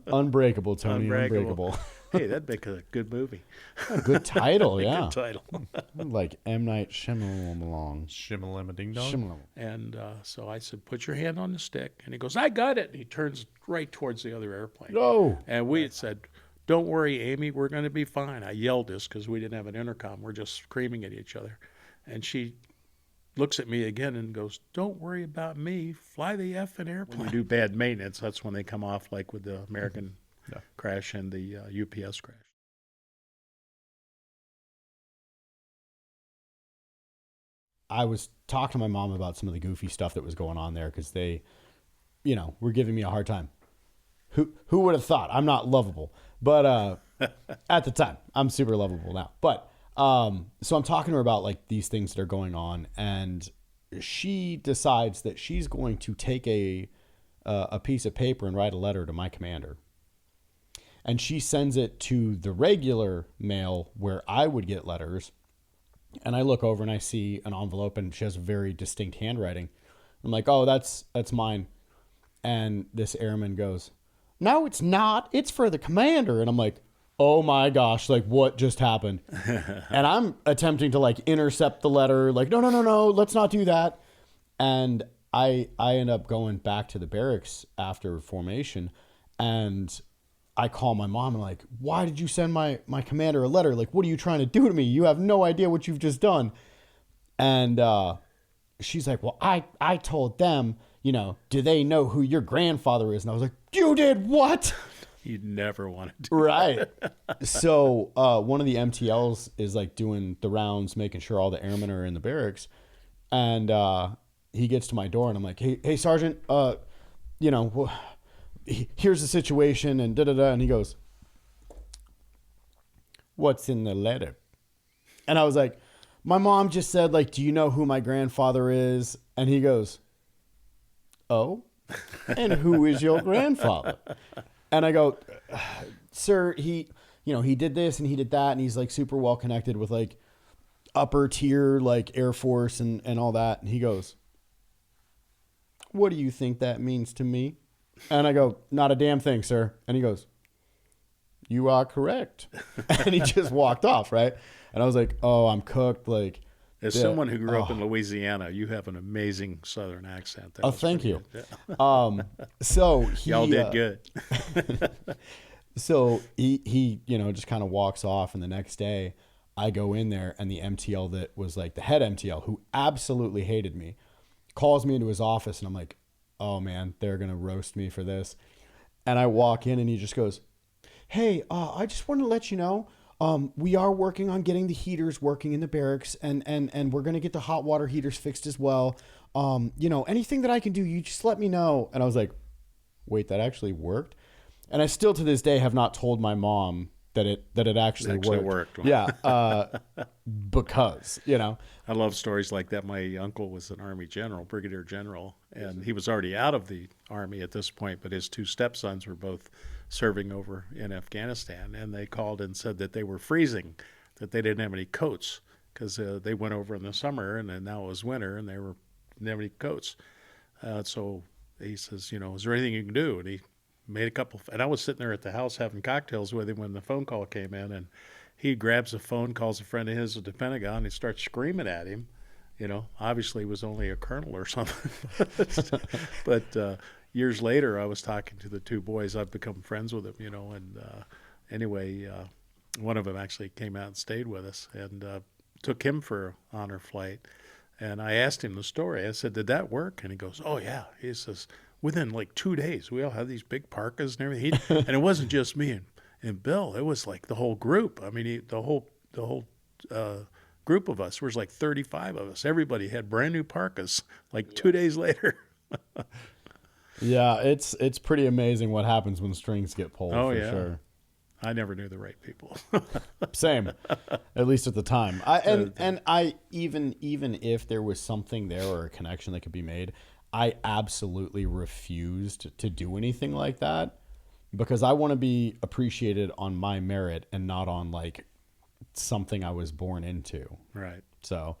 Unbreakable, Tony. Unbreakable. Unbreakable. Hey, that'd make a good movie. A good title, yeah. Good title. Like M. Night Shyamalan. Shimmalama ding dong. Shyamalan. And so I said, put your hand on the stick. And he goes, I got it. And he turns right towards the other airplane. No. And we had said, don't worry, Amy, we're going to be fine. I yelled this because we didn't have an intercom. We're just screaming at each other. And she looks at me again and goes, don't worry about me. Fly the effing airplane. When you do bad maintenance, that's when they come off, like with the American crash and the UPS crash. I was talking to my mom about some of the goofy stuff that was going on there because they, were giving me a hard time. Who would have thought? I'm not lovable. But at the time, I'm super lovable now. But so I'm talking to her about like these things that are going on, and she decides that she's going to take a piece of paper and write a letter to my commander. And she sends it to the regular mail where I would get letters. And I look over and I see an envelope, and she has very distinct handwriting. I'm like, oh, that's mine. And this airman goes, no, it's not. It's for the commander. And I'm like, oh my gosh, like what just happened? And I'm attempting to like intercept the letter. Like, no, let's not do that. And I end up going back to the barracks after formation, and I call my mom and like, why did you send my commander a letter? Like, what are you trying to do to me? You have no idea what you've just done. And she's like, well, I told them, do they know who your grandfather is? And I was like, you did what? You'd never want to do right. So one of the MTLs is like doing the rounds, making sure all the airmen are in the barracks. And he gets to my door and I'm like, hey Sergeant, here's the situation and da-da-da. And he goes, what's in the letter? And I was like, my mom just said, like, do you know who my grandfather is? And he goes, oh, and who is your grandfather? And I go, sir, he did this and he did that. And he's like super well connected with like upper tier, like Air Force and all that. And he goes, what do you think that means to me? And I go, not a damn thing, sir. And he goes, you are correct. And he just walked off, right? And I was like, oh, I'm cooked. Like, as someone who grew up in Louisiana, you have an amazing Southern accent. That thank you. So y'all did good. So he just kind of walks off, and the next day I go in there, and the MTL that was like the head MTL, who absolutely hated me, calls me into his office, and I'm like, oh man, they're going to roast me for this. And I walk in and he just goes, hey, I just want to let you know, we are working on getting the heaters working in the barracks, and we're going to get the hot water heaters fixed as well. Anything that I can do, you just let me know. And I was like, wait, that actually worked? And I still to this day have not told my mom that it actually worked. Yeah. Because, I love stories like that. My uncle was an Army general, brigadier general, and he was already out of the Army at this point, but his two stepsons were both serving over in Afghanistan, and they called and said that they were freezing, that they didn't have any coats because they went over in the summer, and then now it was winter, and they didn't have any coats. So he says, is there anything you can do? And he made a couple, and I was sitting there at the house having cocktails with him when the phone call came in, and he grabs the phone, calls a friend of his at the Pentagon, and he starts screaming at him. Obviously he was only a colonel or something. But years later, I was talking to the two boys. I've become friends with them, and anyway, one of them actually came out and stayed with us, and took him for an honor flight. And I asked him the story. I said, did that work? And he goes, oh, yeah. He says, within like 2 days, we all had these big parkas and everything. And it wasn't just me and Bill. It was like the whole group. I mean, the whole group of us, there was like 35 of us. Everybody had brand new parkas like 2 days later. Yeah, it's pretty amazing what happens when strings get pulled. Oh, for yeah. Sure. I never knew the right people. Same, at least at the time. Even if there was something there or a connection that could be made, I absolutely refused to do anything like that because I want to be appreciated on my merit and not on like something I was born into. Right. So,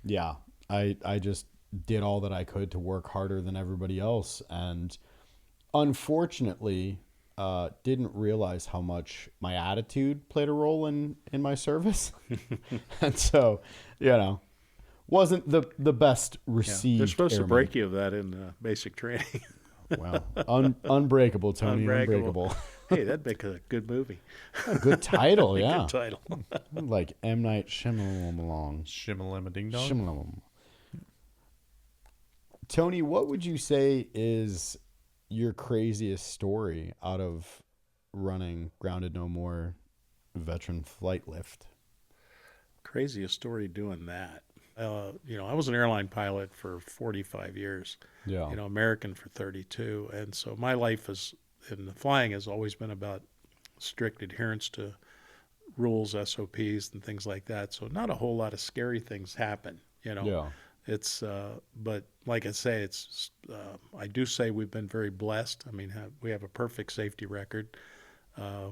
yeah, I just did all that I could to work harder than everybody else, and unfortunately, didn't realize how much my attitude played a role in my service. And so, wasn't the best Yeah, they're received supposed to airman. break you of that in basic training. Well, unbreakable, Tony, unbreakable. Hey, that'd make a good movie. A good title, yeah. Good title. Like M. Night Shyamalan. Shimmalama ding dong. Shyamalan. Tony, what would you say is your craziest story out of running Grounded No More veteran flight lift? Craziest story doing that. I was an airline pilot for 45 years. Yeah. American for 32, and so my life in the flying has always been about strict adherence to rules, SOPs, and things like that. So not a whole lot of scary things happen. Yeah. It's but like I say, I do say we've been very blessed. I mean, we have a perfect safety record.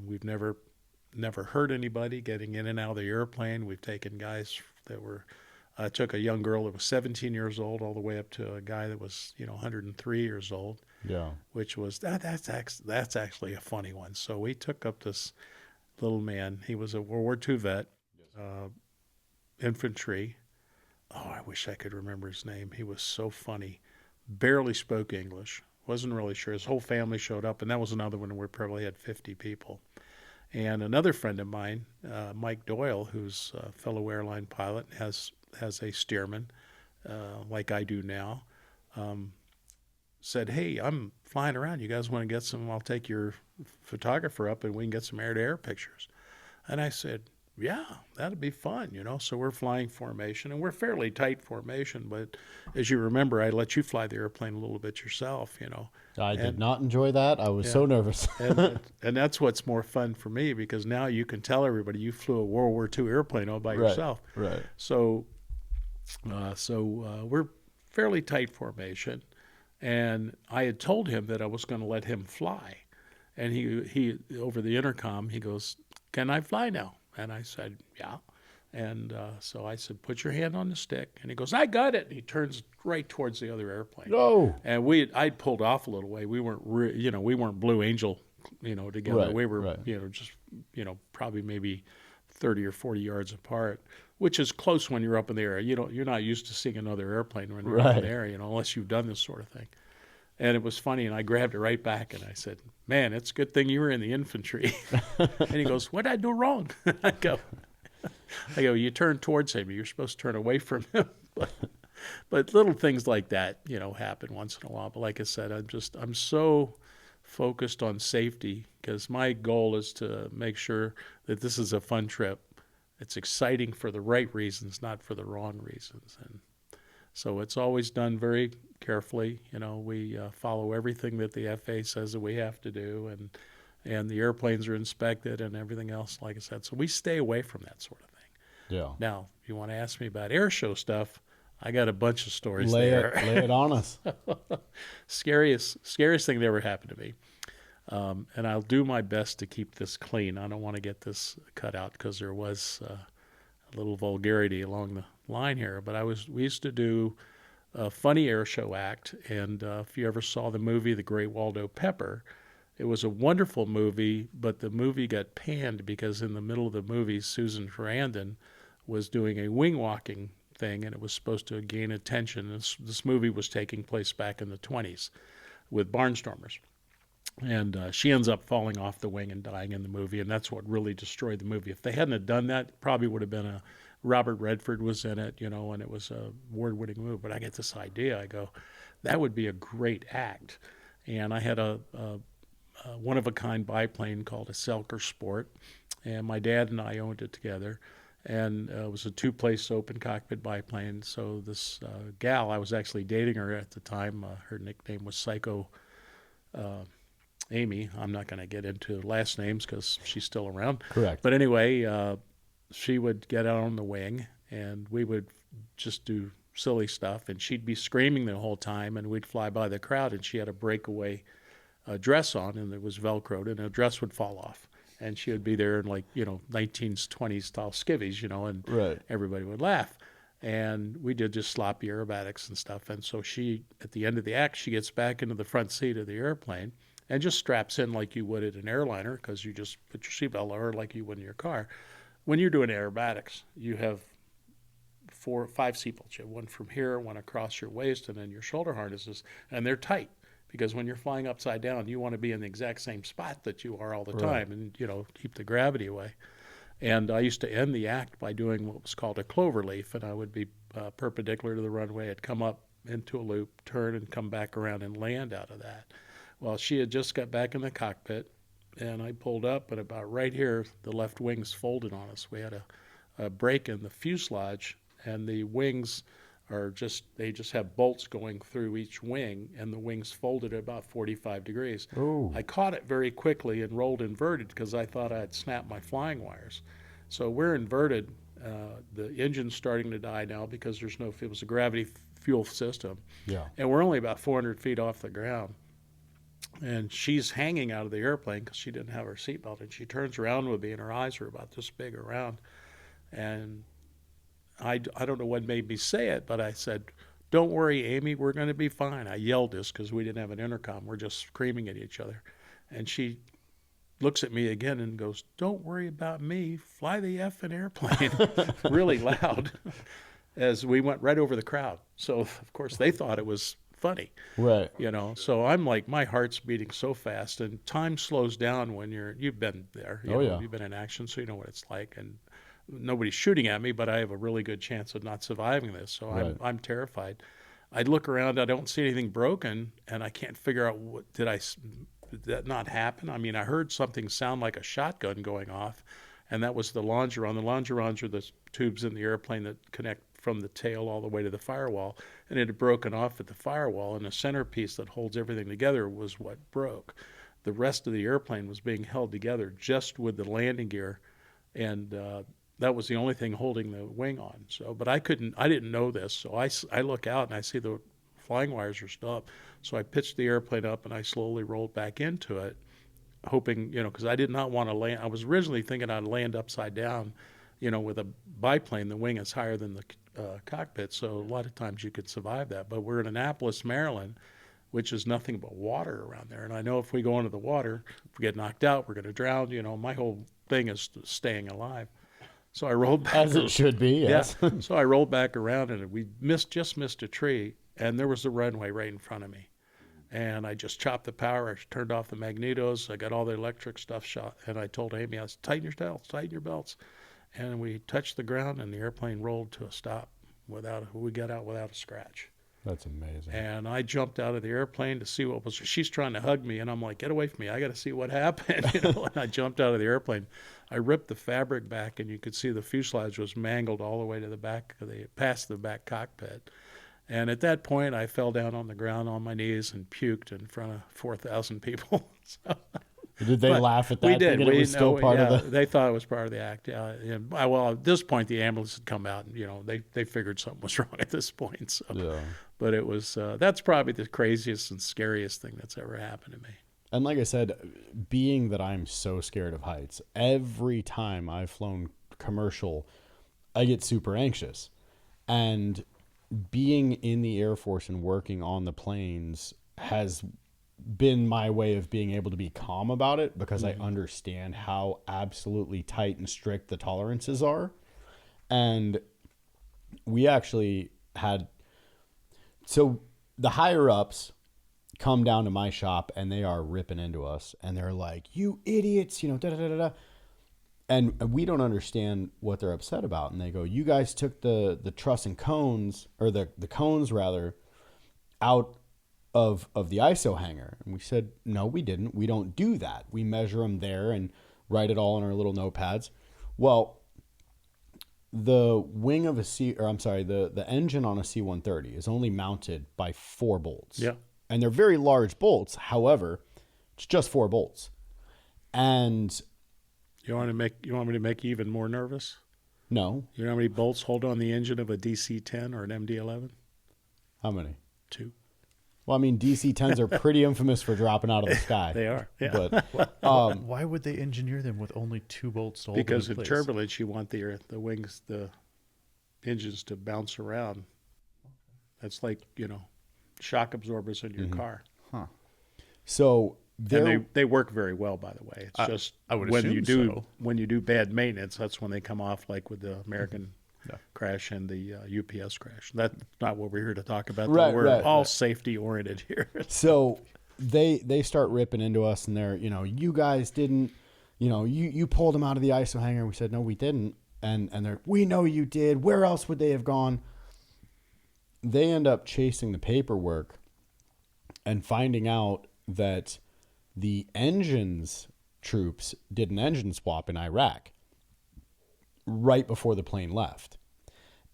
We've never hurt anybody getting in and out of the airplane. We've taken guys that were. I took a young girl that was 17 years old all the way up to a guy that was 103 years old. Yeah. Which was that's actually a funny one. So we took up this little man. He was a World War II vet, infantry. Oh, I wish I could remember his name. He was so funny. Barely spoke English. Wasn't really sure. His whole family showed up, and that was another one where we probably had 50 people. And another friend of mine, Mike Doyle, who's a fellow airline pilot, has a steerman, like I do now, said, "Hey, I'm flying around. You guys want to get some? I'll take your photographer up, and we can get some air-to-air pictures." And I said, "Yeah, that'd be fun, So we're flying formation, and we're fairly tight formation. But as you remember, I let you fly the airplane a little bit yourself, I did not enjoy that. I was so nervous. and that's what's more fun for me, because now you can tell everybody you flew a World War II airplane all by yourself. Right. So we're fairly tight formation, and I had told him that I was going to let him fly, and he over the intercom he goes, "Can I fly now?" And I said, "Yeah." And so I said, "Put your hand on the stick." And he goes, "I got it." And he turns right towards the other airplane. No. And I'd pulled off a little way. We weren't, we weren't Blue Angel, together. Right, we were, right. just, probably maybe 30 or 40 yards apart, which is close when you're up in the air. You're not used to seeing another airplane when you're up in the air, unless you've done this sort of thing. And it was funny, and I grabbed it right back, and I said, "Man, it's a good thing you were in the infantry." And he goes, "What did I do wrong?" I go, "You turn towards him. You're supposed to turn away from him." But little things like that, happen once in a while. But like I said, I'm so focused on safety, because my goal is to make sure that this is a fun trip. It's exciting for the right reasons, not for the wrong reasons. And so it's always done very carefully. We follow everything that the FAA says that we have to do, and the airplanes are inspected and everything else, like I said. So we stay away from that sort of thing. Yeah. Now, if you want to ask me about air show stuff, I got a bunch of stories Lay there. it on us. Scariest thing that ever happened to me. And I'll do my best to keep this clean. I don't want to get this cut out, because there was a little vulgarity along the line here. But we used to do a funny air show act, and if you ever saw the movie The Great Waldo Pepper, it was a wonderful movie, but the movie got panned because in the middle of the movie, Susan Sarandon was doing a wing walking thing, and it was supposed to gain attention. This movie was taking place back in the 20s with barnstormers. And she ends up falling off the wing and dying in the movie, and that's what really destroyed the movie. If they hadn't have done that, it probably would have been Robert Redford was in it, and it was a award-winning movie. But I get this idea. I go, that would be a great act. And I had a one-of-a-kind biplane called a Selker Sport, and my dad and I owned it together. And it was a two-place open cockpit biplane. So this gal, I was actually dating her at the time. Her nickname was Psycho Amy. I'm not going to get into last names because she's still around. Correct. But anyway, she would get out on the wing, and we would just do silly stuff. And she'd be screaming the whole time, and we'd fly by the crowd, and she had a breakaway dress on, and it was Velcroed, and a dress would fall off. And she would be there in 1920s style skivvies, and Right. everybody would laugh. And we did just sloppy aerobatics and stuff. And so she, at the end of the act, she gets back into the front seat of the airplane, and just straps in like you would at an airliner, because you just put your seatbelt on like you would in your car. When you're doing aerobatics, you have 5 seatbelts. You have one from here, one across your waist, and then your shoulder harnesses, and they're tight, because when you're flying upside down, you want to be in the exact same spot that you are all the time, and keep the gravity away. And I used to end the act by doing what was called a clover leaf, and I would be perpendicular to the runway. I'd come up into a loop, turn, and come back around and land out of that. Well, she had just got back in the cockpit, and I pulled up, and about right here, the left wings folded on us. We had a break in the fuselage, and the wings they just have bolts going through each wing, and the wings folded at about 45 degrees. Ooh. I caught it very quickly and rolled inverted because I thought I had snapped my flying wires. So we're inverted. The engine's starting to die now because it was a gravity fuel system. Yeah. And we're only about 400 feet off the ground. And she's hanging out of the airplane because she didn't have her seatbelt. And she turns around with me, and her eyes are about this big around. And I don't know what made me say it, but I said, "Don't worry, Amy, we're going to be fine." I yelled this because we didn't have an intercom. We're just screaming at each other. And she looks at me again and goes, "Don't worry about me. Fly the effing airplane," really loud, as we went right over the crowd. So, of course, they thought it was funny. Right. So I'm like, my heart's beating so fast, and time slows down when you've been there. You've been in action, so you know what it's like. And nobody's shooting at me, but I have a really good chance of not surviving this. So I'm terrified. I look around, I don't see anything broken, and I can't figure out did that not happen? I mean, I heard something sound like a shotgun going off, and that was the longeron. The longerons are the tubes in the airplane that connect from the tail all the way to the firewall, and it had broken off at the firewall, and the centerpiece that holds everything together was what broke. The rest of the airplane was being held together just with the landing gear, and that was the only thing holding the wing on. So, but I didn't know this. So I look out and I see the flying wires are still up. So I pitched the airplane up and I slowly rolled back into it, hoping, because I did not want to land. I was originally thinking I'd land upside down, with a biplane. The wing is higher than the cockpit. So a lot of times you could survive that. But we're in Annapolis, Maryland, which is nothing but water around there. And I know if we go into the water, if we get knocked out, we're going to drown. My whole thing is staying alive. So I rolled back. As it should be, yes. Yeah. So I rolled back around, and we just missed a tree, and there was the runway right in front of me. And I just chopped the power. I turned off the magnetos. I got all the electric stuff shot, and I told Amy, I was, tighten your belts. And we touched the ground, and the airplane rolled to a stop. We got out without a scratch. That's amazing. And I jumped out of the airplane to see what was. She's trying to hug me, and I'm like, "Get away from me! I got to see what happened." And I jumped out of the airplane. I ripped the fabric back, and you could see the fuselage was mangled all the way to the back, past the back cockpit. And at that point, I fell down on the ground on my knees and puked in front of 4,000 people. So, did they laugh at that? We did. It was still part of the. They thought it was part of the act. Yeah. Well, at this point, the ambulance had come out, and they figured something was wrong at this point. So, yeah. But it was that's probably the craziest and scariest thing that's ever happened to me. And like I said, being that I'm so scared of heights, every time I've flown commercial, I get super anxious. And being in the Air Force and working on the planes has been my way of being able to be calm about it, because I understand how absolutely tight and strict the tolerances are. And we actually had, so the higher ups come down to my shop and they are ripping into us and they're like, "You idiots, da da da da." And we don't understand what they're upset about. And they go, "You guys took the truss and cones, or the cones rather, out of the ISO hanger." And we said, "No, we didn't. We don't do that. We measure them there and write it all on our little notepads." Well, the wing of the engine on a C-130 is only mounted by 4 bolts. Yeah. And they're very large bolts. However, it's just 4 bolts. And You want me to make you even more nervous? no, You know how many bolts hold on the engine of a DC-10 or an MD-11? how many? 2. Well, I mean, DC-10s are pretty infamous for dropping out of the sky. They are. Yeah. But Why would they engineer them with only 2 bolts to hold Because them in in place? turbulence, you want the wings, the engines to bounce around. That's like, shock absorbers in your car. so And they work very well, by the way. It's just I would when assume you do so. when you do bad maintenance, that's when they come off, like with the American Yeah. crash and the UPS crash. That's not what we're here to talk about. Right, We're all right. safety oriented here. So they start ripping into us, and they're, you guys didn't, you pulled them out of the ISO hangar. We said, no, we didn't. And we know you did. Where else would they have gone? They end up chasing the paperwork and finding out that the engines troops did an engine swap in Iraq right before the plane left.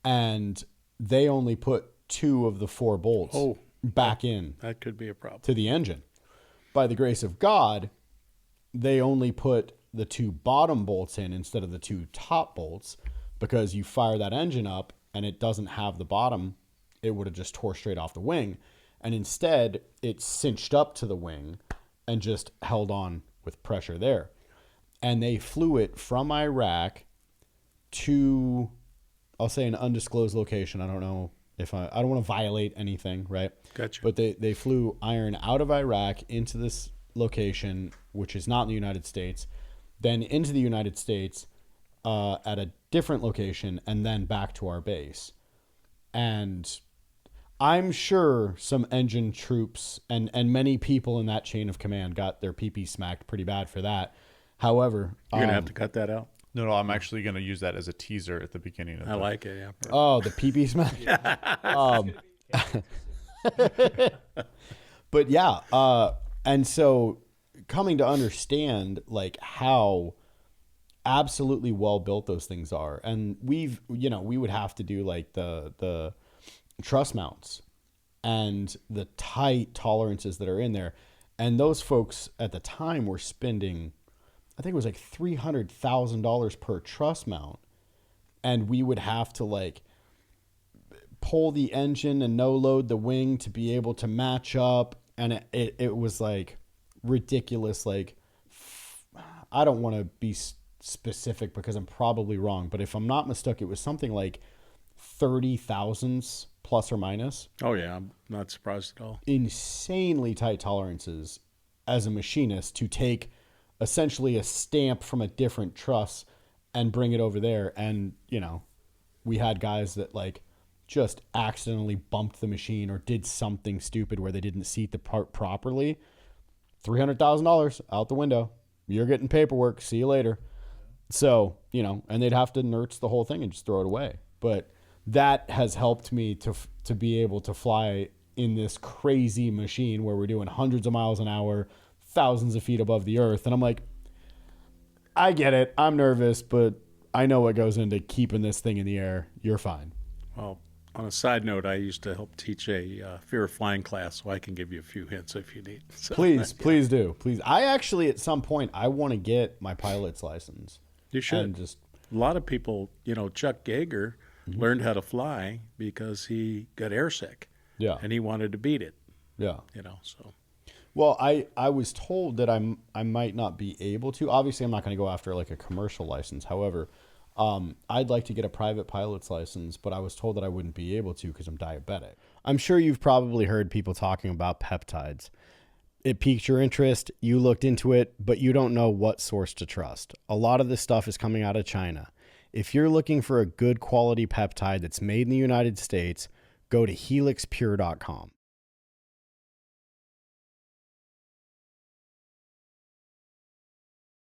And they only put 2 of the 4 bolts back in That could be a problem. to the engine. By the grace of God, they only put the 2 bottom bolts in instead of the 2 top bolts, because you fire that engine up and it doesn't have the bottom, it would have just tore straight off the wing. And instead, it cinched up to the wing and just held on with pressure there. And they flew it from Iraq to, I'll say, an undisclosed location. I don't know if I don't want to violate anything, right? Gotcha. But they flew iron out of Iraq into this location, which is not in the United States, then into the United States at a different location, and then back to our base. And I'm sure some engine troops and many people in that chain of command got their pee-pee smacked pretty bad for that. However, You're going to have to cut that out. No, I'm actually going to use that as a teaser at the beginning of I like it, yeah. oh, the pee-pee smack. But yeah, and so coming to understand like how absolutely well built those things are, and we would have to do like the truss mounts and the tight tolerances that are in there, and those folks at the time were spending, I think it was like $300,000 per truss mount, and we would have to like pull the engine and no load the wing to be able to match up, and it was like ridiculous. Like, I don't want to be specific because I'm probably wrong, but if I'm not mistaken, it was something like 30,000s plus or minus. Oh, yeah. I'm not surprised at all. Insanely tight tolerances as a machinist to take essentially a stamp from a different truss and bring it over there. And, we had guys that like just accidentally bumped the machine or did something stupid where they didn't seat the part properly. $300,000 out the window. You're getting paperwork. See you later. So, and they'd have to nurse the whole thing and just throw it away. But that has helped me to be able to fly in this crazy machine where we're doing hundreds of miles an hour, thousands of feet above the earth. And I'm like, I get it. I'm nervous, but I know what goes into keeping this thing in the air. You're fine. Well, on a side note, I used to help teach a fear of flying class, so I can give you a few hints if you need. So, Please do. Please. I actually, at some point, I want to get my pilot's license. You should. And just, a lot of people, Chuck Yeager learned how to fly because he got airsick. yeah. And he wanted to beat it, Yeah. so. Well, I was told that I might not be able to. Obviously, I'm not going to go after like a commercial license. However, I'd like to get a private pilot's license, but I was told that I wouldn't be able to because I'm diabetic. I'm sure you've probably heard people talking about peptides. It piqued your interest, you looked into it, but you don't know what source to trust. A lot of this stuff is coming out of China. If you're looking for a good quality peptide that's made in the United States, go to helixpure.com.